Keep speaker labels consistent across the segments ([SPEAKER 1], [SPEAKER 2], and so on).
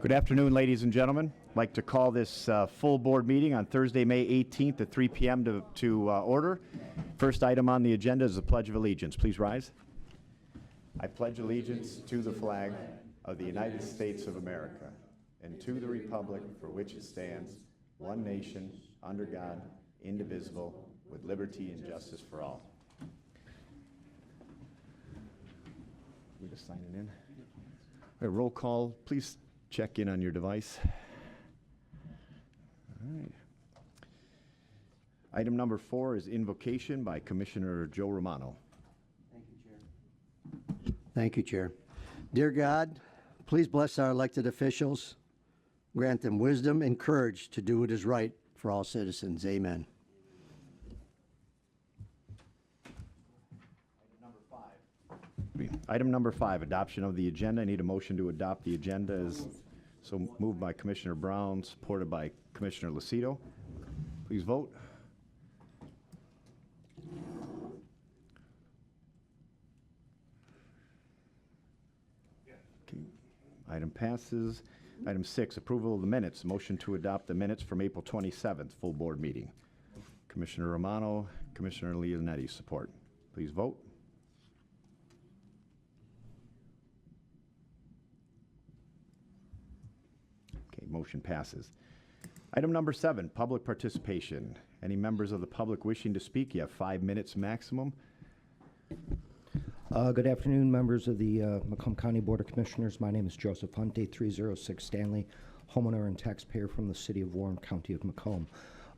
[SPEAKER 1] Good afternoon, ladies and gentlemen. I'd like to call this full board meeting on Thursday, May 18th at 3 p.m. to order. First item on the agenda is the Pledge of Allegiance. Please rise. I pledge allegiance to the flag of the United States of America and to the republic for which it stands, one nation, under God, indivisible, with liberty and justice for all. We're just signing in. All right, roll call. Please check in on your device. All right. Item number 4 is Invocation by Commissioner Joe Romano.
[SPEAKER 2] Thank you, Chair. Thank you, Chair. Dear God, please bless our elected officials. Grant them wisdom and courage to do what is right for all citizens. Amen.
[SPEAKER 1] Item number 5, adoption of the agenda. I need a motion to adopt the agenda. As so moved by Commissioner Brown, supported by Commissioner Lucido. Please vote. Okay. Item passes. Item 6, approval of the minutes. Motion to adopt the minutes from April 27th, full board meeting. Commissioner Romano, Commissioner Leonetti, support. Please vote. Okay, motion passes. Item number 7, public participation. Any members of the public wishing to speak? You have 5 minutes maximum.
[SPEAKER 3] Good afternoon, members of the Macomb County Board of Commissioners. My name is Joseph Hunt, 306 Stanley, homeowner and taxpayer from the city of Warren, County of Macomb.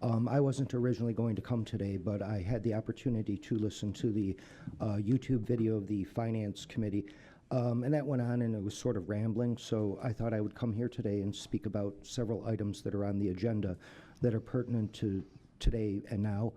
[SPEAKER 3] I wasn't originally going to come today, but I had the opportunity to listen to the YouTube video of the Finance Committee, and that went on and it was sort of rambling, so I thought I would come here today and speak about several items that are on the agenda that are pertinent to today and now.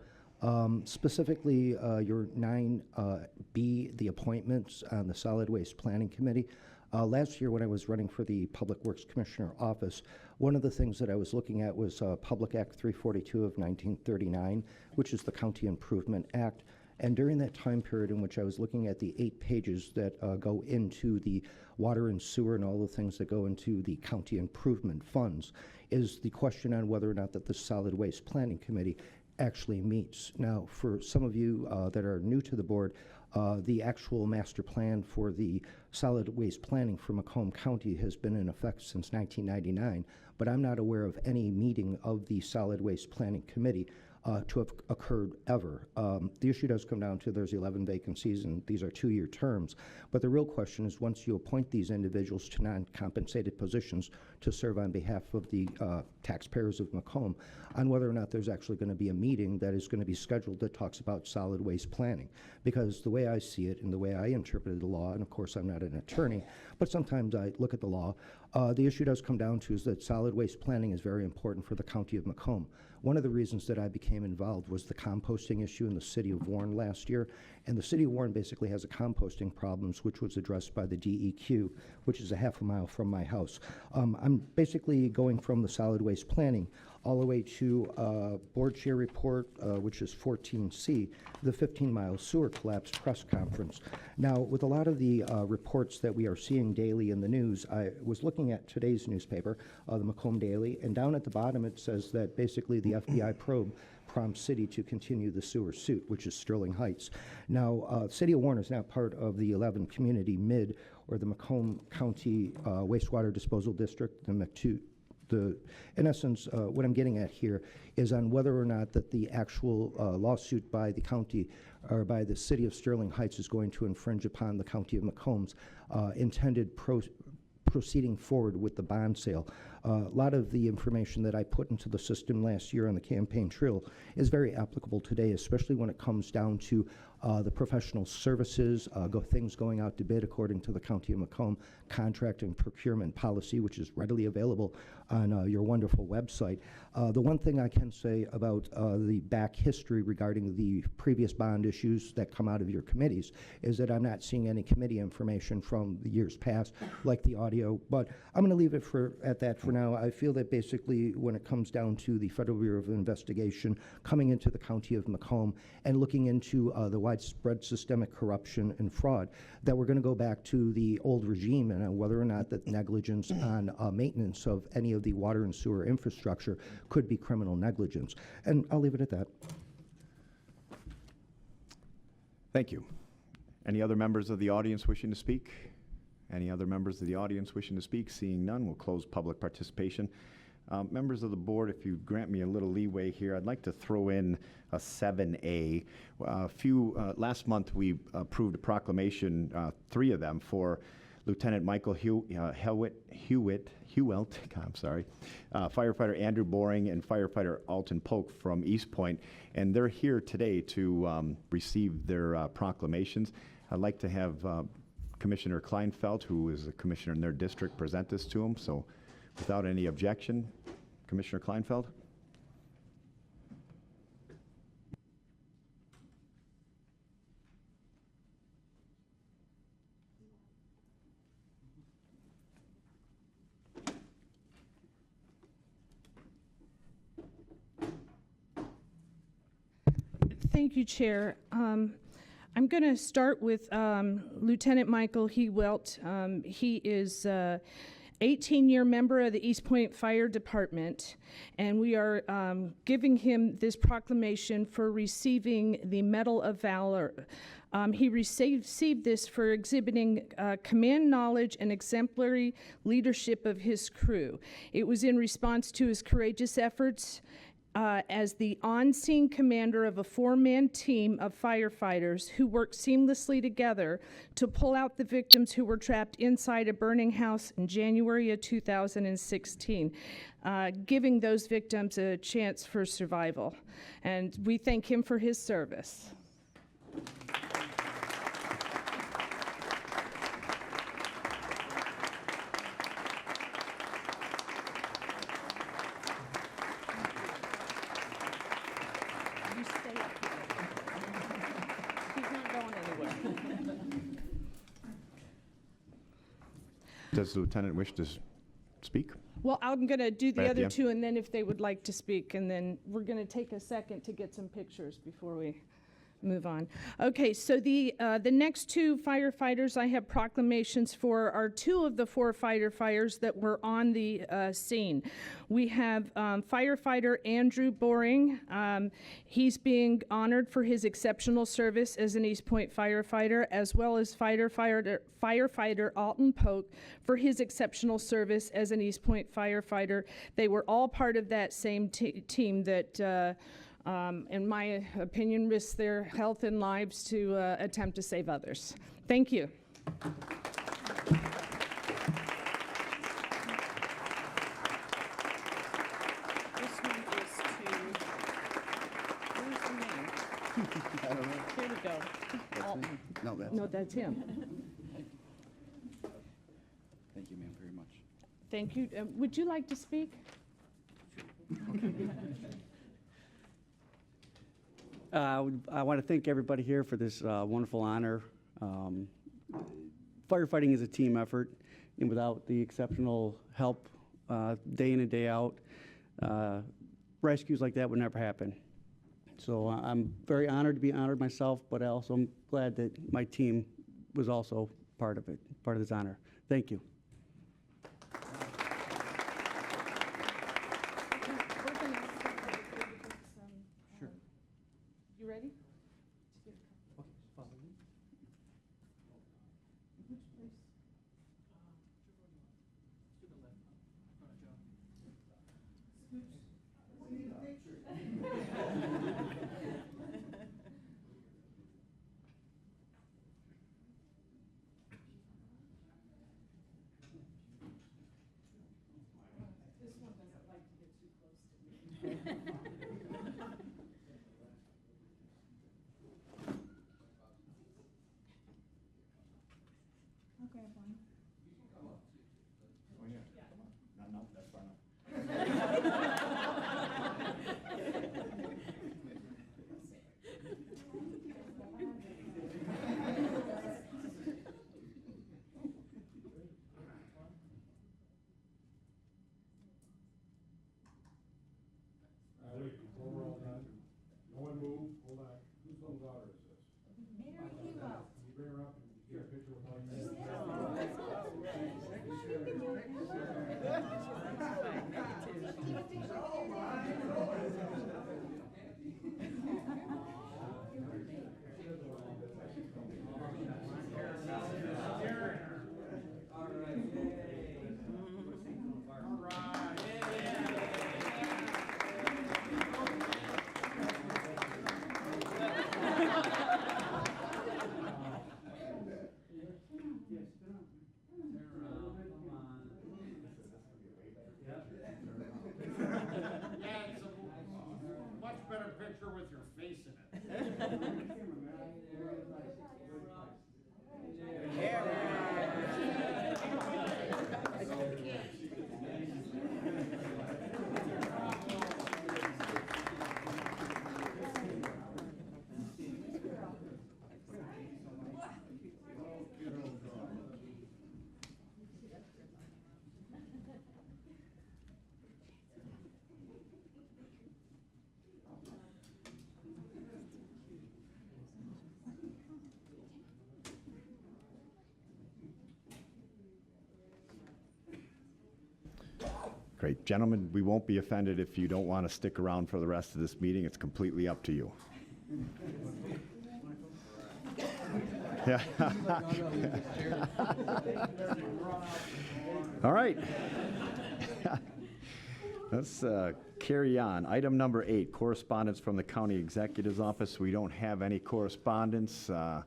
[SPEAKER 3] Specifically, your 9B, the appointments on the Solid Waste Planning Committee. Last year when I was running for the Public Works Commissioner office, one of the things that I was looking at was Public Act 342 of 1939, which is the County Improvement Act. And during that time period in which I was looking at the 8 pages that go into the water and sewer and all the things that go into the county improvement funds, is the question on whether or not that the Solid Waste Planning Committee actually meets. Now, for some of you that are new to the board, the actual master plan for the solid waste planning for Macomb County has been in effect since 1999, but I'm not aware of any meeting of the Solid Waste Planning Committee to have occurred ever. The issue does come down to there's 11 vacancies and these are 2-year terms, but the real question is once you appoint these individuals to non-compensated positions to serve on behalf of the taxpayers of Macomb, on whether or not there's actually going to be a meeting that is going to be scheduled that talks about solid waste planning. Because the way I see it and the way I interpreted the law, and of course I'm not an attorney, but sometimes I look at the law, the issue does come down to is that solid waste planning is very important for the county of Macomb. One of the reasons that I became involved was the composting issue in the city of Warren last year, and the city of Warren basically has a composting problems which was addressed by the DEQ, which is a half a mile from my house. I'm basically going from the solid waste planning all the way to board chair report, which is 14C, the 15-mile sewer collapse press conference. Now, with a lot of the reports that we are seeing daily in the news, I was looking at today's newspaper, the Macomb Daily, and down at the bottom it says that basically the FBI probe prompts city to continue the sewer suit, which is Sterling Heights. Now, City of Warren is now part of the 11 Community Mid, or the Macomb County Wastewater Disposal District, in essence, what I'm getting at here is on whether or not that the actual lawsuit by the county or by the city of Sterling Heights is going to infringe upon the county of Macomb's intended proceeding forward with the bond sale. A lot of the information that I put into the system last year on the campaign trail is very applicable today, especially when it comes down to the professional services, things going out to bid according to the County of Macomb contract and procurement policy, which is readily available on your wonderful website. The one thing I can say about the back history regarding the previous bond issues that come out of your committees is that I'm not seeing any committee information from the years past, like the audio, but I'm going to leave it at that for now. I feel that basically when it comes down to the Federal Bureau of Investigation coming into the County of Macomb and looking into the widespread systemic corruption and fraud, that we're going to go back to the old regime and whether or not that negligence on maintenance of any of the water and sewer infrastructure could be criminal negligence. And I'll leave it at that.
[SPEAKER 1] Thank you. Any other members of the audience wishing to speak? Any other members of the audience wishing to speak? Seeing none, we'll close public participation. Members of the board, if you grant me a little leeway here, I'd like to throw in a 7A. Last month we approved a proclamation, 3 of them, for Lieutenant Michael Hewelt, firefighter Andrew Boring, and firefighter Alton Polk from East Point, and they're here today to receive their proclamations. I'd like to have Commissioner Kleinfeld, who is a commissioner in their district, present this to them. So without any objection, Commissioner Kleinfeld.
[SPEAKER 4] Thank you, Chair. I'm going to start with Lieutenant Michael Hewelt. He is 18-year member of the East Point Fire Department, and we are giving him this proclamation for receiving the Medal of Valor. He received this for exhibiting command knowledge and exemplary leadership of his crew. It was in response to his courageous efforts as the on-scene commander of a 4-man team of firefighters who worked seamlessly together to pull out the victims who were trapped inside a burning house in January of 2016, giving those victims a chance for survival. And we thank him for his service.
[SPEAKER 1] Does the lieutenant wish to speak?
[SPEAKER 4] Well, I'm going to do the
[SPEAKER 1] Right at the
[SPEAKER 4] other
[SPEAKER 1] end?
[SPEAKER 4] 2, and then if they would like to speak, and then we're going to take a second to get some pictures before we move on. Okay, so the next 2 firefighters I have proclamations for are 2 of the 4 fires that were on the scene. We have firefighter Andrew Boring. He's being honored for his exceptional service as an East Point firefighter, as well as firefighter Alton Polk for his exceptional service as an East Point firefighter. They were all part of that same team that in my opinion, risk their health and lives to attempt to save others. Thank you. This one is to, where's the name?
[SPEAKER 2] I don't know.
[SPEAKER 4] Here we go. Alton.
[SPEAKER 2] No, that's
[SPEAKER 4] No, that's him.
[SPEAKER 5] Thank you, ma'am, very much.
[SPEAKER 4] Thank you. Would you like to speak?
[SPEAKER 5] I want to thank everybody here for this wonderful honor. Firefighting is a team effort, and without the exceptional help day in and day out, rescues like that would never happen. So I'm very honored to be honored myself, but I also am glad that my team was also part of it, part of this honor. Thank you.
[SPEAKER 4] You ready?
[SPEAKER 1] Great. Gentlemen, we won't be offended if you don't want to stick around for the rest of this meeting. It's completely up to you. Yeah. All right. Let's carry on. Item number 8, correspondence from the County Executive's Office. We don't have any correspondence. I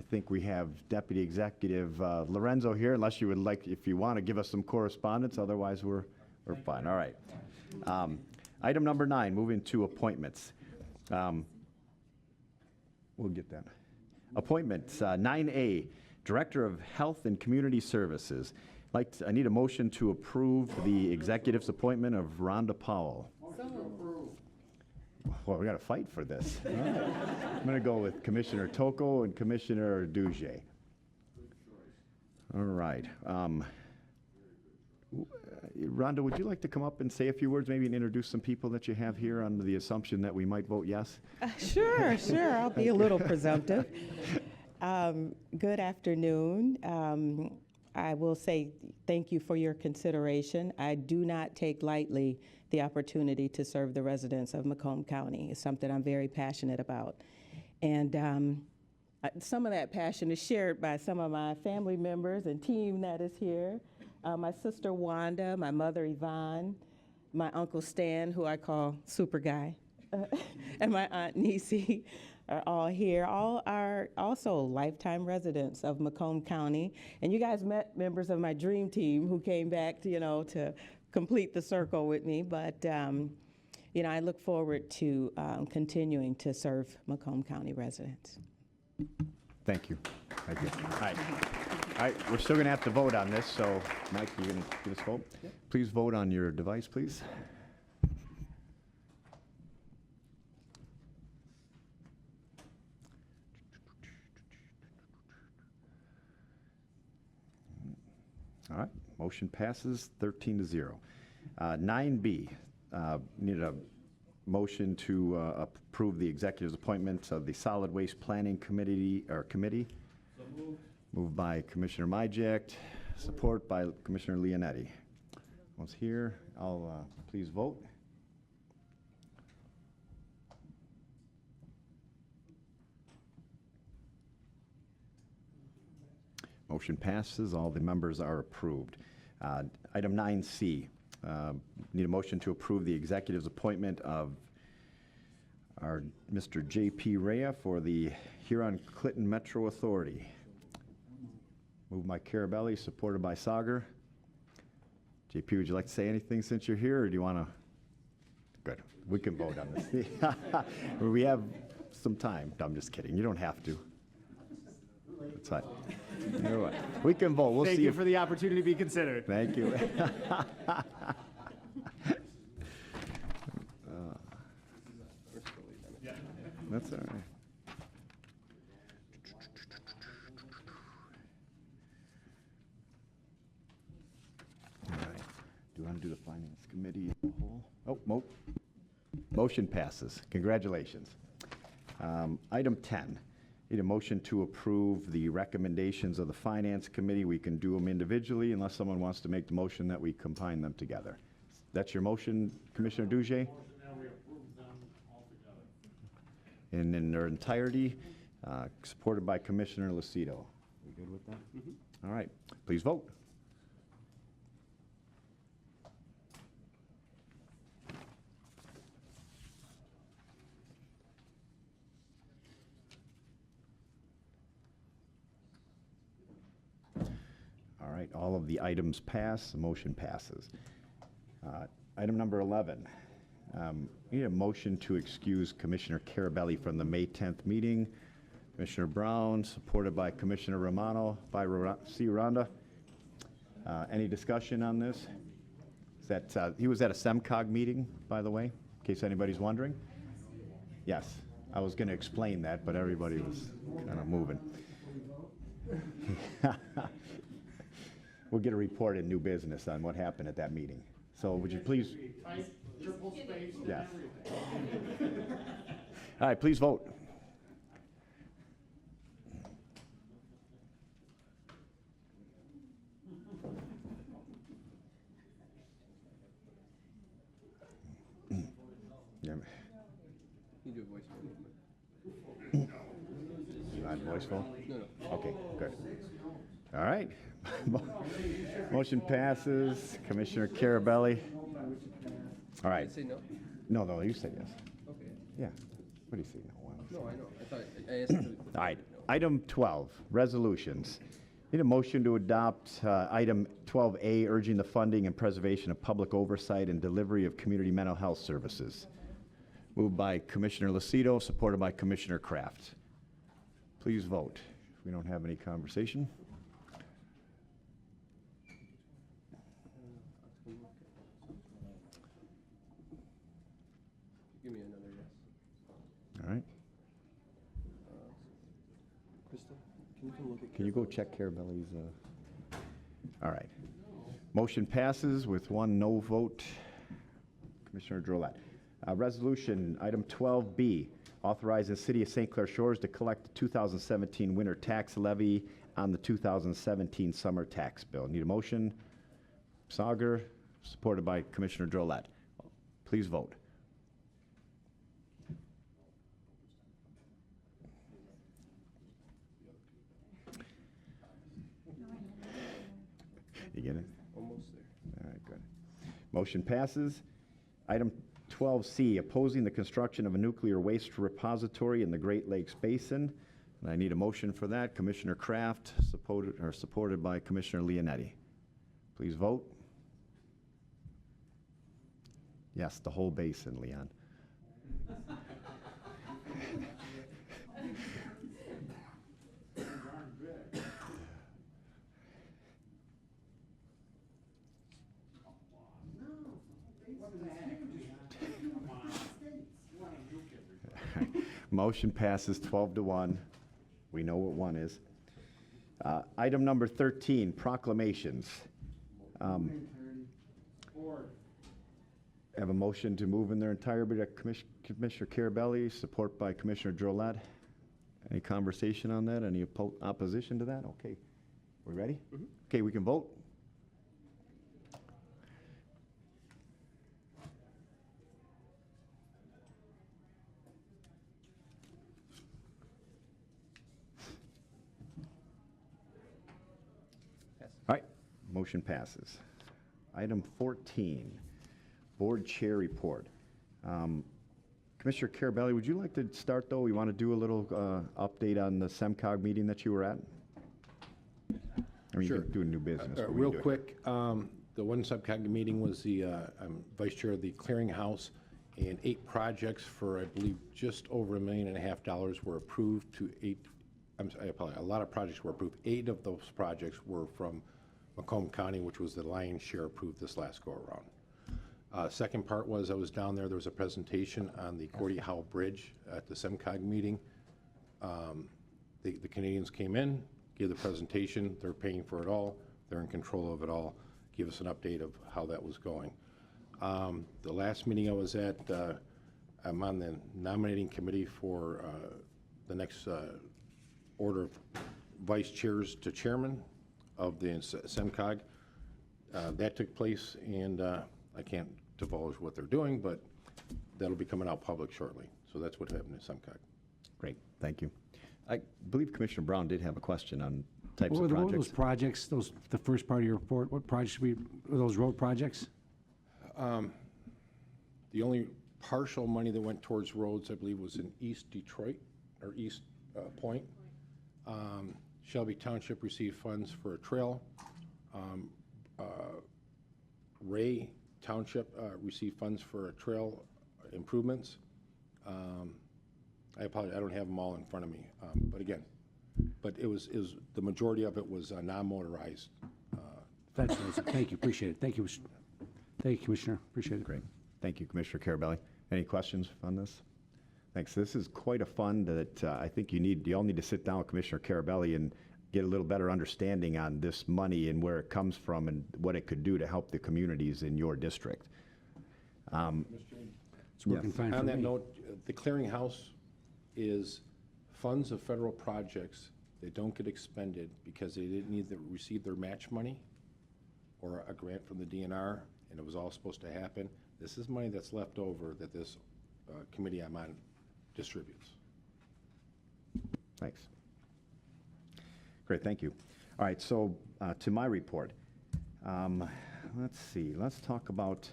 [SPEAKER 1] think we have Deputy Executive Lorenzo here, unless you would like, if you want to give us some correspondence. Otherwise, we're fine. All right. Item number 9, moving to appointments. We'll get that. Appointments, 9A, Director of Health and Community Services. I need a motion to approve the executive's appointment of Rhonda Powell. Well, we got to fight for this. All right. I'm going to go with Commissioner Toko and Commissioner Duge. All right. Rhonda, would you like to come up and say a few words, maybe and introduce some people that you have here under the assumption that we might vote yes?
[SPEAKER 6] Sure. I'll be a little presumptive. Good afternoon. I will say thank you for your consideration. I do not take lightly the opportunity to serve the residents of Macomb County. It's something I'm very passionate about. And some of that passion is shared by some of my family members and team that is here. My sister Wanda, my mother Yvonne, my uncle Stan, who I call Super Guy, and my aunt Nisi are all here. All are also lifetime residents of Macomb County. And you guys met members of my dream team who came back to complete the circle with me. But I look forward to continuing to serve Macomb County residents.
[SPEAKER 1] Thank you. Thank you. All right, we're still going to have to vote on this, so Mike, you're going to give us a vote? Yep. Please vote on your device, please. All right, motion passes 13-0. 9B, need a motion to approve the executive's appointment of the Solid Waste Planning Committee. So moved by Commissioner Myjack, support by Commissioner Leonetti. Once here, I'll please vote. Motion passes. All the members are approved. Item 9C, need a motion to approve the executive's appointment of our Mr. J.P. Rea for the Huron-Clinton Metro Authority. Moved by Carabelli, supported by Sauger. JP, would you like to say anything since you're here, or do you want to? Good. We can vote on this. We have some time. No, I'm just kidding. You don't have to. That's fine. We can vote. We'll
[SPEAKER 7] Thank
[SPEAKER 1] see
[SPEAKER 7] you for the opportunity to be considered.
[SPEAKER 1] Thank you. That's all right. All right. Do you want to do the Finance Committee as a whole? Oh, motion passes. Congratulations. Item 10. Need a motion to approve the recommendations of the Finance Committee. We can do them individually unless someone wants to make the motion that we combine them together. That's your motion, Commissioner Duge? And in their entirety, supported by Commissioner Lucido. We good with that? Mm-hmm. All right. Please vote. All right, all of the items pass, the motion passes. Item number 11, we need a motion to excuse Commissioner Carabelli from the May 10th meeting. Commissioner Brown, supported by Commissioner Romano, by C. Rhonda. Any discussion on this? Is that, he was at a SEMCOG meeting, by the way, in case anybody's wondering. Yes, I was going to explain that, but everybody was kind of moving. We'll get a report in new business on what happened at that meeting. So would you please? Triple space. Yes. All right, please vote. Voice vote? No. Okay, good. All right. Motion passes. Commissioner Carabelli. All right.
[SPEAKER 7] Say no?
[SPEAKER 1] No, you said yes.
[SPEAKER 7] Okay.
[SPEAKER 1] Yeah. What do you say no?
[SPEAKER 7] No, I know. I thought I asked you.
[SPEAKER 1] All right. Item 12, resolutions. Need a motion to adopt item 12A, urging the funding and preservation of public oversight and delivery of community mental health services. Moved by Commissioner Lucido, supported by Commissioner Kraft. Please vote. If we don't have any conversation.
[SPEAKER 7] Give me another yes.
[SPEAKER 1] All right.
[SPEAKER 7] Krista, can you come look at?
[SPEAKER 1] Can you go check Carabelli's? All right. Motion passes with one no vote. Commissioner Drolet. Resolution, item 12B, authorizing the City of St. Clair Shores to collect the 2017 winter tax levy on the 2017 summer tax bill. Need a motion? Sauger, supported by Commissioner Drolet. Please vote. You get it?
[SPEAKER 7] Almost there.
[SPEAKER 1] All right, good. Motion passes. Item 12C, opposing the construction of a nuclear waste repository in the Great Lakes Basin. And I need a motion for that. Commissioner Kraft, supported by Commissioner Leonetti. Please vote. Yes, the whole basin, Leon. Motion passes 12-1. We know what one is. Item number 13, proclamations. Have a motion to move in their entirety by Commissioner Carabelli, support by Commissioner Drolet. Any conversation on that? Any opposition to that? Okay. We ready? Mm-hmm. Okay, we can vote. All right, motion passes. Item 14, board chair report. Commissioner Carabelli, would you like to start, though? We want to do a little update on the SEMCOG meeting that you were at. I mean,
[SPEAKER 8] Sure.
[SPEAKER 1] you're doing new business. but we
[SPEAKER 8] Real
[SPEAKER 1] do it.
[SPEAKER 8] quick, the one SEMCOG meeting was the, I'm vice chair of the clearinghouse, and 8 projects for, I believe, just over $1.5 million were approved to 8, I apologize, a lot of projects were approved. 8 of those projects were from Macomb County, which was the lion's share approved this last go-around. Second part was, I was down there was a presentation on the Gordie Howe Bridge at the SEMCOG meeting. The Canadians came in, gave the presentation, they're paying for it all, they're in control of it all, give us an update of how that was going. The last meeting I was at, I'm on the nominating committee for the next order of vice chairs to chairman of the SEMCOG. That took place, and I can't divulge what they're doing, but that'll be coming out public shortly. So that's what happened at SEMCOG.
[SPEAKER 1] Great, thank you. I believe Commissioner Brown did have a question on types
[SPEAKER 9] What
[SPEAKER 1] of
[SPEAKER 9] were those
[SPEAKER 1] projects.
[SPEAKER 9] projects, the first part of your report, what projects were those road projects?
[SPEAKER 8] The only partial money that went towards roads, I believe, was in East Detroit, or East Point. Shelby Township received funds for a trail. Ray Township received funds for a trail improvements. I apologize, I don't have them all in front of me, but it was the majority of it was non-motorized.
[SPEAKER 9] Thank you, appreciate it. Thank you, Commissioner, appreciate it.
[SPEAKER 1] Great. Thank you, Commissioner Carabelli. Any questions on this? Thanks. This is quite a fund that I think you all need to sit down with Commissioner Carabelli and get a little better understanding on this money and where it comes from and what it could do to help the communities in your district.
[SPEAKER 9] It's working fine for
[SPEAKER 8] On that
[SPEAKER 9] me.
[SPEAKER 8] note, the clearinghouse is funds of federal projects that don't get expended because they didn't either receive their match money or a grant from the DNR, and it was all supposed to happen. This is money that's left over that this committee I'm on distributes.
[SPEAKER 1] Thanks. Great, thank you. All right, so to my report. Let's see, let's talk about,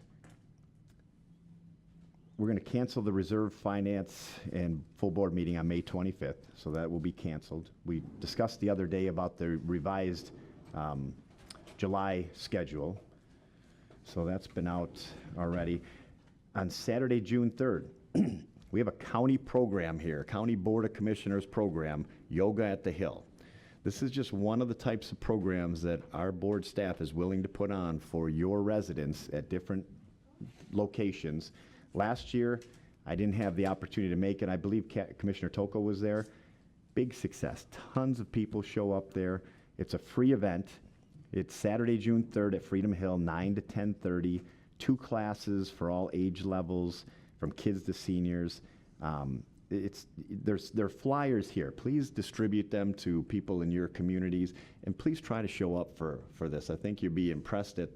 [SPEAKER 1] we're going to cancel the reserve finance and full board meeting on May 25th, so that will be canceled. We discussed the other day about the revised July schedule, so that's been out already. On Saturday, June 3rd, we have a county program here, County Board of Commissioners program, Yoga at the Hill. This is just one of the types of programs that our board staff is willing to put on for your residents at different locations. Last year, I didn't have the opportunity to make it. I believe Commissioner Toko was there. Big success. Tons of people show up there. It's a free event. It's Saturday, June 3rd at Freedom Hill, 9 to 10:30. 2 classes for all age levels, from kids to seniors. There are flyers here. Please distribute them to people in your communities, and please try to show up for this. I think you'll be impressed at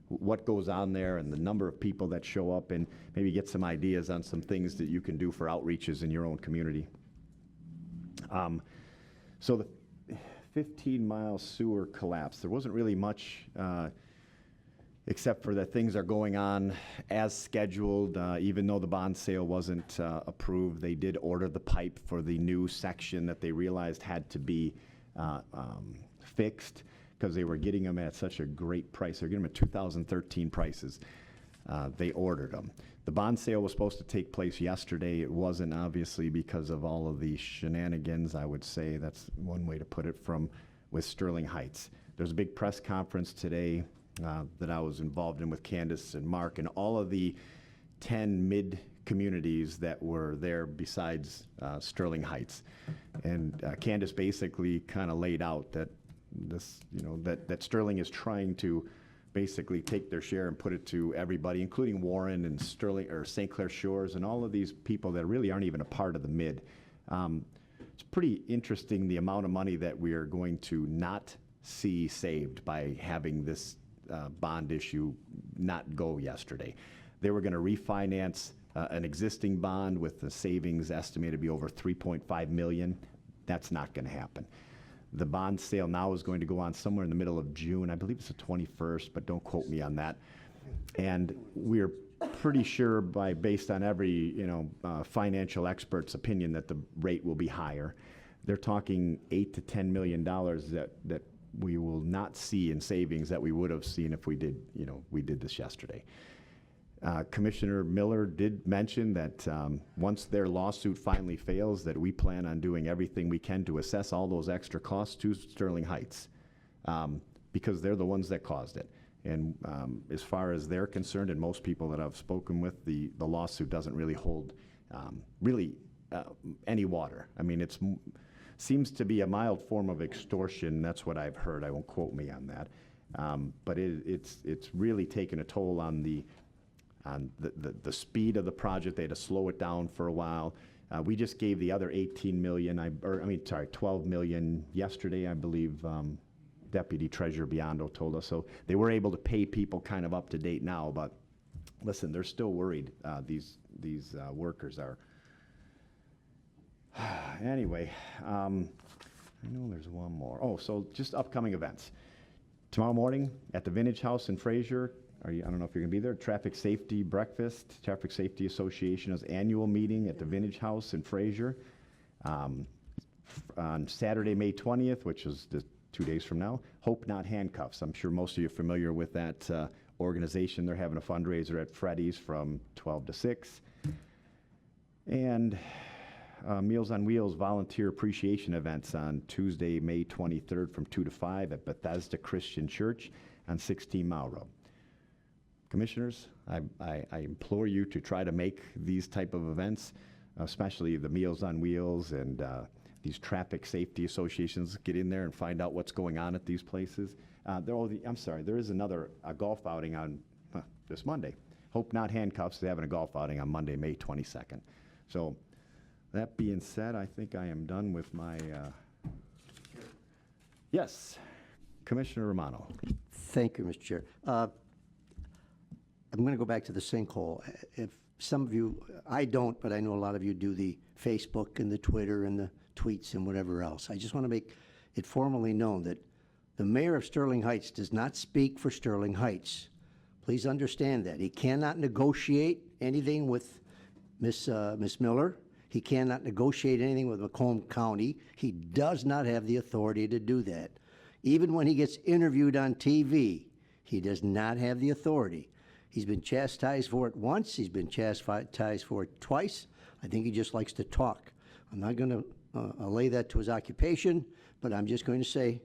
[SPEAKER 1] what goes on there and the number of people that show up, and maybe get some ideas on some things that you can do for outreaches in your own community. So the 15-mile sewer collapse, there wasn't really much except for that things are going on as scheduled. Even though the bond sale wasn't approved, they did order the pipe for the new section that they realized had to be fixed, because they were getting them at such a great price. They're getting them at 2013 prices. They ordered them. The bond sale was supposed to take place yesterday. It wasn't, obviously, because of all of the shenanigans, I would say. That's one way to put it, with Sterling Heights. There's a big press conference today that I was involved in with Candace and Mark and all of the 10 mid-communities that were there besides Sterling Heights. And Candace basically kind of laid out that that Sterling is trying to basically take their share and put it to everybody, including Warren and Sterling or St. Clair Shores and all of these people that really aren't even a part of the mid. It's pretty interesting the amount of money that we are going to not see saved by having this bond issue not go yesterday. They were going to refinance an existing bond with the savings estimated to be over $3.5 million. That's not going to happen. The bond sale now is going to go on somewhere in the middle of June. I believe it's the 21st, but don't quote me on that. And we're pretty sure, based on every financial expert's opinion, that the rate will be higher. They're talking $8 to $10 million that we will not see in savings that we would have seen if we did this yesterday. Commissioner Miller did mention that once their lawsuit finally fails, that we plan on doing everything we can to assess all those extra costs to Sterling Heights, because they're the ones that caused it. And as far as they're concerned, and most people that I've spoken with, the lawsuit doesn't really hold any water. I mean, it seems to be a mild form of extortion. That's what I've heard. I won't quote me on that. But it's really taken a toll on the speed of the project. They had to slow it down for a while. We just gave the other 12 million yesterday, I believe. Deputy Treasurer Biondo told us. So they were able to pay people kind of up to date now, but listen, they're still worried. These workers are. Anyway, I know there's one more. Oh, so just upcoming events. Tomorrow morning at the Vintage House in Fraser, I don't know if you're going to be there, Traffic Safety Breakfast. Traffic Safety Association's annual meeting at the Vintage House in Fraser. On Saturday, May 20th, which is 2 days from now, Hope Not Handcuffs. I'm sure most of you are familiar with that organization. They're having a fundraiser at Freddy's from 12 to 6. And Meals on Wheels volunteer appreciation events on Tuesday, May 23rd from 2 to 5 at Bethesda Christian Church on 16 Mile Road. Commissioners, I implore you to try to make these type of events, especially the Meals on Wheels and these traffic safety associations. Get in there and find out what's going on at these places. There is another golf outing on this Monday. Hope Not Handcuffs. They're having a golf outing on Monday, May 22nd. So that being said, I think I am done with my. Yes, Commissioner Romano.
[SPEAKER 2] Thank you, Mr. Chair. I'm going to go back to the sinkhole. If some of you, I don't, but I know a lot of you do the Facebook and the Twitter and the tweets and whatever else. I just want to make it formally known that the mayor of Sterling Heights does not speak for Sterling Heights. Please understand that. He cannot negotiate anything with Miss Miller. He cannot negotiate anything with Macomb County. He does not have the authority to do that. Even when he gets interviewed on TV, he does not have the authority. He's been chastised for it once. He's been chastised for it twice. I think he just likes to talk. I'm not going to lay that to his occupation, but I'm just going to say,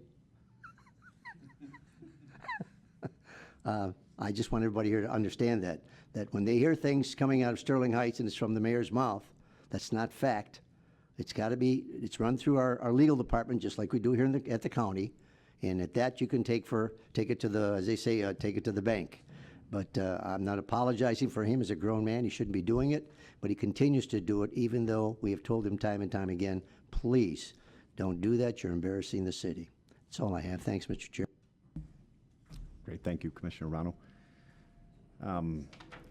[SPEAKER 2] I just want everybody here to understand that when they hear things coming out of Sterling Heights and it's from the mayor's mouth, that's not fact. It's run through our legal department, just like we do here at the county. And at that, you can take it to the, as they say, take it to the bank. But I'm not apologizing for him as a grown man. He shouldn't be doing it, but he continues to do it, even though we have told him time and time again, please don't do that. You're embarrassing the city. That's all I have. Thanks, Mr. Chair.
[SPEAKER 1] Great, thank you, Commissioner Rano.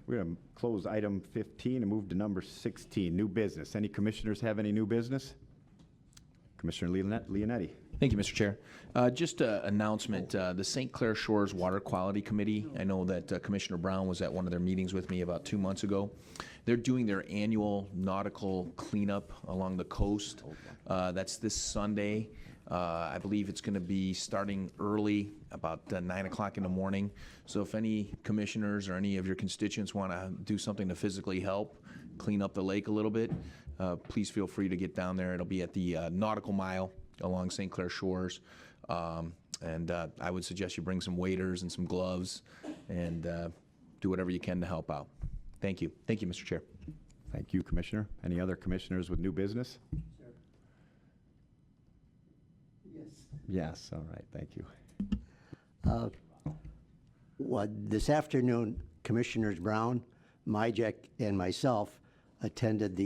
[SPEAKER 1] We're going to close item 15 and move to number 16, new business. Any commissioners have any new business? Commissioner Leonetti.
[SPEAKER 10] Thank you, Mr. Chair. Just an announcement, the St. Clair Shores Water Quality Committee, I know that Commissioner Brown was at one of their meetings with me about 2 months ago. They're doing their annual nautical cleanup along the coast. That's this Sunday. I believe it's going to be starting early, about 9 o'clock in the morning. So if any commissioners or any of your constituents want to do something to physically help clean up the lake a little bit, please feel free to get down there. It'll be at the Nautical Mile along St. Clair Shores. And I would suggest you bring some waders and some gloves and do whatever you can to help out. Thank you. Thank you, Mr. Chair.
[SPEAKER 1] Thank you, Commissioner. Any other commissioners with new business? Yes, all right, thank you.
[SPEAKER 2] This afternoon, Commissioners Brown, Majek, and myself attended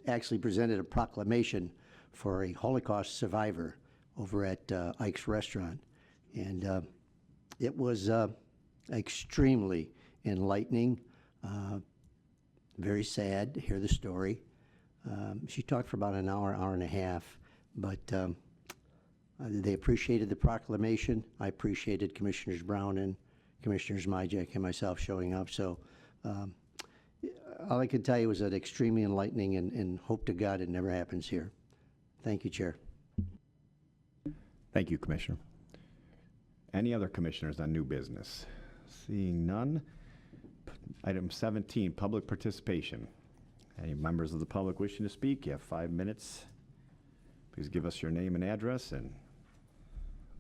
[SPEAKER 2] actually presented a proclamation for a Holocaust survivor over at Ike's Restaurant. And it was extremely enlightening, very sad to hear the story. She talked for about an hour, hour and a half, but they appreciated the proclamation. I appreciated Commissioners Brown and Commissioners Majek and myself showing up. So all I can tell you was that extremely enlightening, and hope to God it never happens here. Thank you, Chair.
[SPEAKER 1] Thank you, Commissioner. Any other commissioners on new business? Seeing none. Item 17, public participation. Any members of the public wishing to speak? You have 5 minutes. Please give us your name and address. And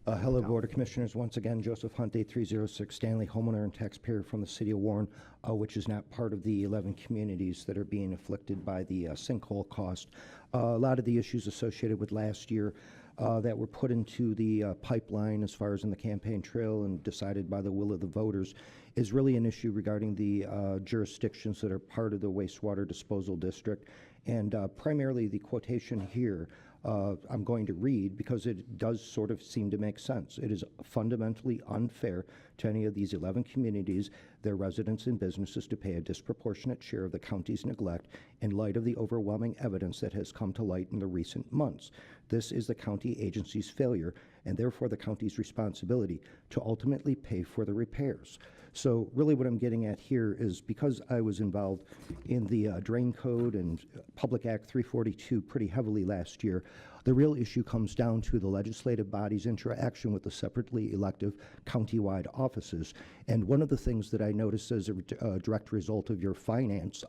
[SPEAKER 3] Hello, Board of Commissioners. Once again, Joseph Hunte, 306 Stanley, homeowner and taxpayer from the city of Warren, which is not part of the 11 communities that are being afflicted by the sinkhole cost. A lot of the issues associated with last year that were put into the pipeline as far as in the campaign trail and decided by the will of the voters is really an issue regarding the jurisdictions that are part of the wastewater disposal district. And primarily the quotation here I'm going to read because it does sort of seem to make sense. It is fundamentally unfair to any of these 11 communities, their residents and businesses, to pay a disproportionate share of the county's neglect in light of the overwhelming evidence that has come to light in the recent months. This is the county agency's failure and therefore the county's responsibility to ultimately pay for the repairs. So really what I'm getting at here is because I was involved in the Drain Code and Public Act 342 pretty heavily last year, the real issue comes down to the legislative body's interaction with the separately elective countywide offices. And one of the things that I noticed as a direct result of your finance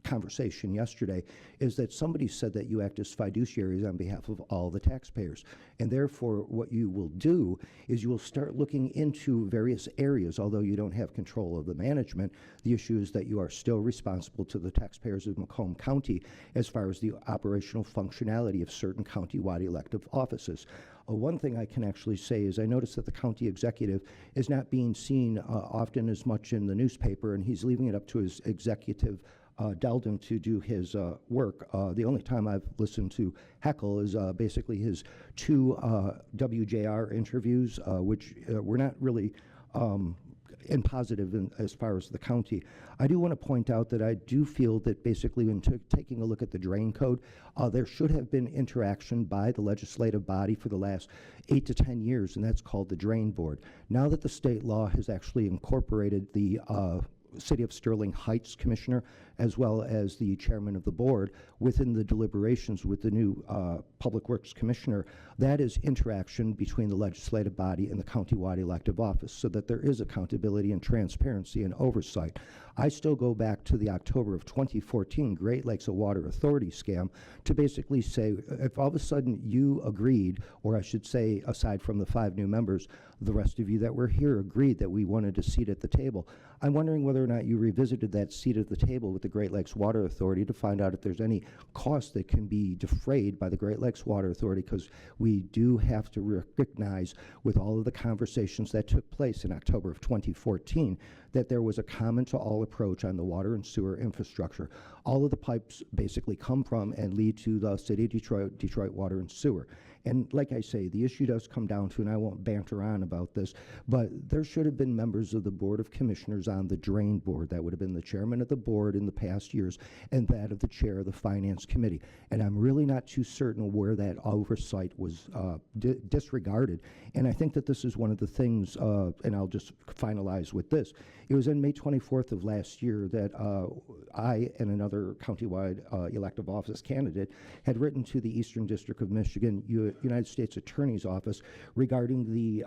[SPEAKER 3] conversation yesterday is that somebody said that you act as fiduciaries on behalf of all the taxpayers. And therefore, what you will do is you will start looking into various areas. Although you don't have control of the management, the issue is that you are still responsible to the taxpayers of Macomb County as far as the operational functionality of certain countywide elective offices. One thing I can actually say is I noticed that the county executive is not being seen often as much in the newspaper, and he's leaving it up to his executive Delden to do his work. The only time I've listened to heckle is basically his 2 WJR interviews, which were not really and positive as far as the county. I do want to point out that I do feel that basically when taking a look at the drain code, there should have been interaction by the legislative body for the last 8 to 10 years, and that's called the Drain Board. Now that the state law has actually incorporated the City of Sterling Heights Commissioner as well as the chairman of the board within the deliberations with the new Public Works Commissioner, that is interaction between the legislative body and the countywide elective office so that there is accountability and transparency and oversight. I still go back to the October of 2014 Great Lakes Water Authority scam to basically say if all of a sudden you agreed, or I should say aside from the 5 new members, the rest of you that were here agreed that we wanted a seat at the table. I'm wondering whether or not you revisited that seat at the table with the Great Lakes Water Authority to find out if there's any cost that can be defrayed by the Great Lakes Water Authority, because we do have to recognize with all of the conversations that took place in October of 2014 that there was a common to all approach on the water and sewer infrastructure. All of the pipes basically come from and lead to the city of Detroit, Detroit Water and Sewer. And like I say, the issue does come down to, and I won't banter on about this, but there should have been members of the Board of Commissioners on the Drain Board. That would have been the chairman of the board in the past years and that of the chair of the Finance Committee. And I'm really not too certain where that oversight was disregarded. And I think that this is one of the things, and I'll just finalize with this. It was in May 24th of last year that I and another countywide elective office candidate had written to the Eastern District of Michigan United States Attorney's Office regarding the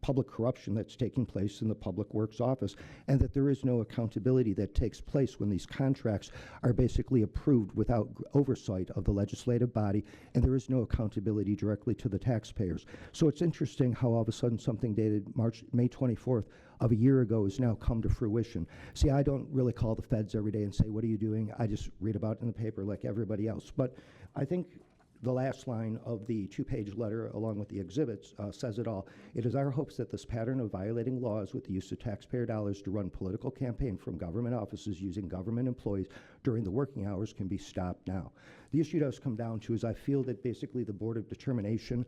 [SPEAKER 3] public corruption that's taking place in the Public Works Office, and that there is no accountability that takes place when these contracts are basically approved without oversight of the legislative body, and there is no accountability directly to the taxpayers. So it's interesting how all of a sudden something dated May 24th of a year ago has now come to fruition. See, I don't really call the feds every day and say, what are you doing? I just read about it in the paper like everybody else. But I think the last line of the 2-page letter, along with the exhibits, says it all. It is our hopes that this pattern of violating laws with the use of taxpayer dollars to run political campaign from government offices using government employees during the working hours can be stopped now. The issue does come down to is I feel that basically the Board of Determination,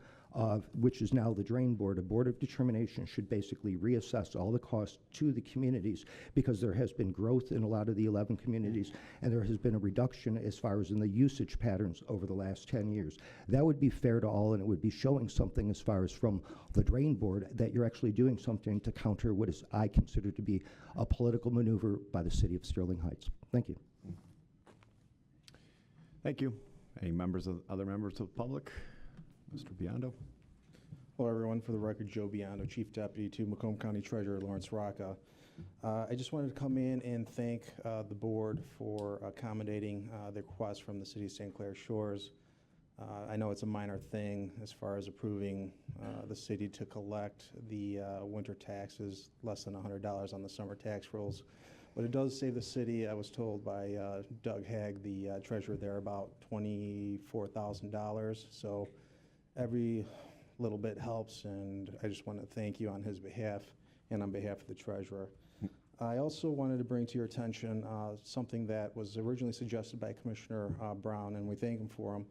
[SPEAKER 3] which is now the Drain Board, a Board of Determination should basically reassess all the costs to the communities, because there has been growth in a lot of the 11 communities, and there has been a reduction as far as in the usage patterns over the last 10 years. That would be fair to all, and it would be showing something as far as from the Drain Board that you're actually doing something to counter what is I consider to be a political maneuver by the city of Sterling Heights. Thank you.
[SPEAKER 1] Thank you. Any other members of the public? Mr. Biondo.
[SPEAKER 11] Hello, everyone. For the record, Joe Biondo, Chief Deputy to Macomb County Treasurer Lawrence Rocca. I just wanted to come in and thank the board for accommodating the request from the City of St. Clair Shores. I know it's a minor thing as far as approving the city to collect the winter taxes, less than $100 on the summer tax rolls. But it does save the city, I was told by Doug Hagg, the treasurer there, about $24,000. So every little bit helps, and I just want to thank you on his behalf and on behalf of the treasurer. I also wanted to bring to your attention something that was originally suggested by Commissioner Brown, and we thank him for him,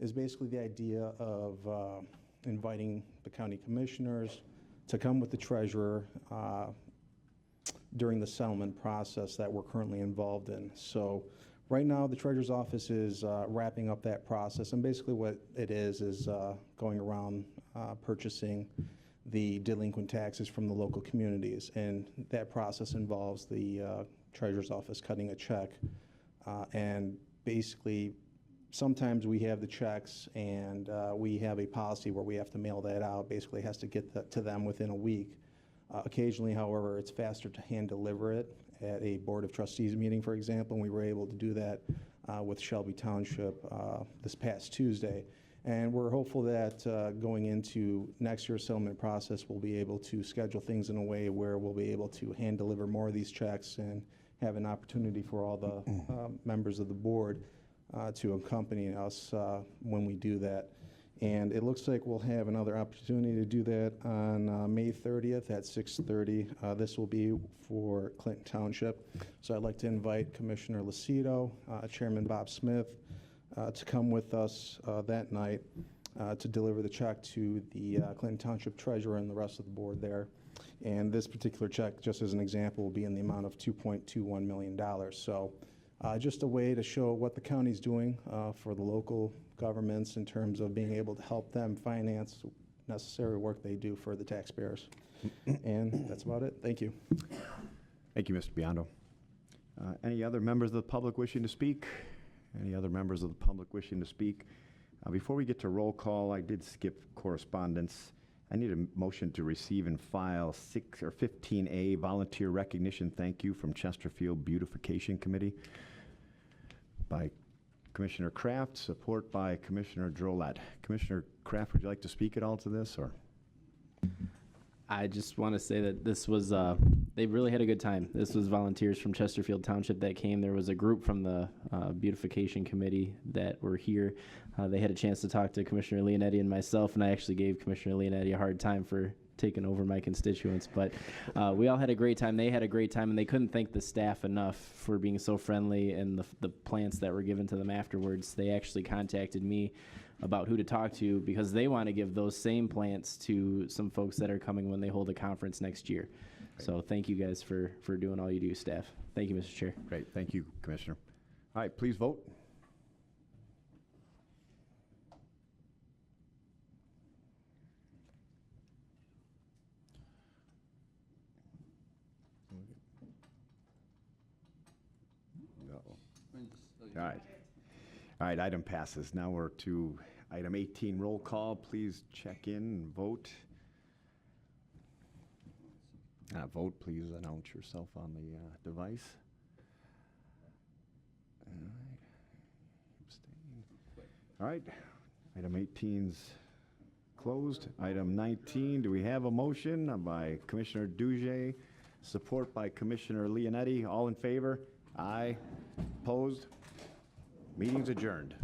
[SPEAKER 11] is basically the idea of inviting the county commissioners to come with the treasurer during the settlement process that we're currently involved in. So right now, the treasurer's office is wrapping up that process, and basically what it is going around purchasing the delinquent taxes from the local communities, and that process involves the treasurer's office cutting a check, and basically sometimes we have the checks and we have a policy where we have to mail that out. Basically it has to get to them within a week. Occasionally, however, it's faster to hand deliver it at a Board of Trustees meeting, for example, and we were able to do that with Shelby Township this past Tuesday. And we're hopeful that going into next year's settlement process, we'll be able to schedule things in a way where we'll be able to hand deliver more of these checks and have an opportunity for all the members of the board to accompany us when we do that. And it looks like we'll have another opportunity to do that on May 30th at 6:30. This will be for Clinton Township. So I'd like to invite Commissioner Lucido, Chairman Bob Smith, to come with us that night to deliver the check to the Clinton Township Treasurer and the rest of the board there. And this particular check, just as an example, will be in the amount of $2.21 million. So just a way to show what the county's doing for the local governments in terms of being able to help them finance necessary work they do for the taxpayers. And that's about it. Thank you.
[SPEAKER 1] Thank you, Mr. Biondo. Any other members of the public wishing to speak? Any other members of the public wishing to speak? Before we get to roll call, I did skip correspondence. I need a motion to receive and file 15A volunteer recognition thank you from Chesterfield Beautification Committee by Commissioner Kraft, support by Commissioner Drolet. Commissioner Kraft, would you like to speak at all to this, or?
[SPEAKER 12] I just want to say that this was, they really had a good time. This was volunteers from Chesterfield Township that came. There was a group from the Beautification Committee that were here. They had a chance to talk to Commissioner Leonetti and myself, and I actually gave Commissioner Leonetti a hard time for taking over my constituents. But we all had a great time. They had a great time, and they couldn't thank the staff enough for being so friendly and the plants that were given to them afterwards. They actually contacted me about who to talk to because they want to give those same plants to some folks that are coming when they hold a conference next year. Great. So thank you guys for doing all you do, staff. Thank you, Mr. Chair.
[SPEAKER 1] Great. Thank you, Commissioner. All right, please vote. All right. All right, item passes. Now we're to item 18, roll call. Please check in and vote. Vote, please announce yourself on the device. All right. Abstain. All right, item 18's closed. Item 19, do we have a motion by Commissioner Duge, support by Commissioner Leonetti? All in favor? Aye. Opposed? Meeting's adjourned.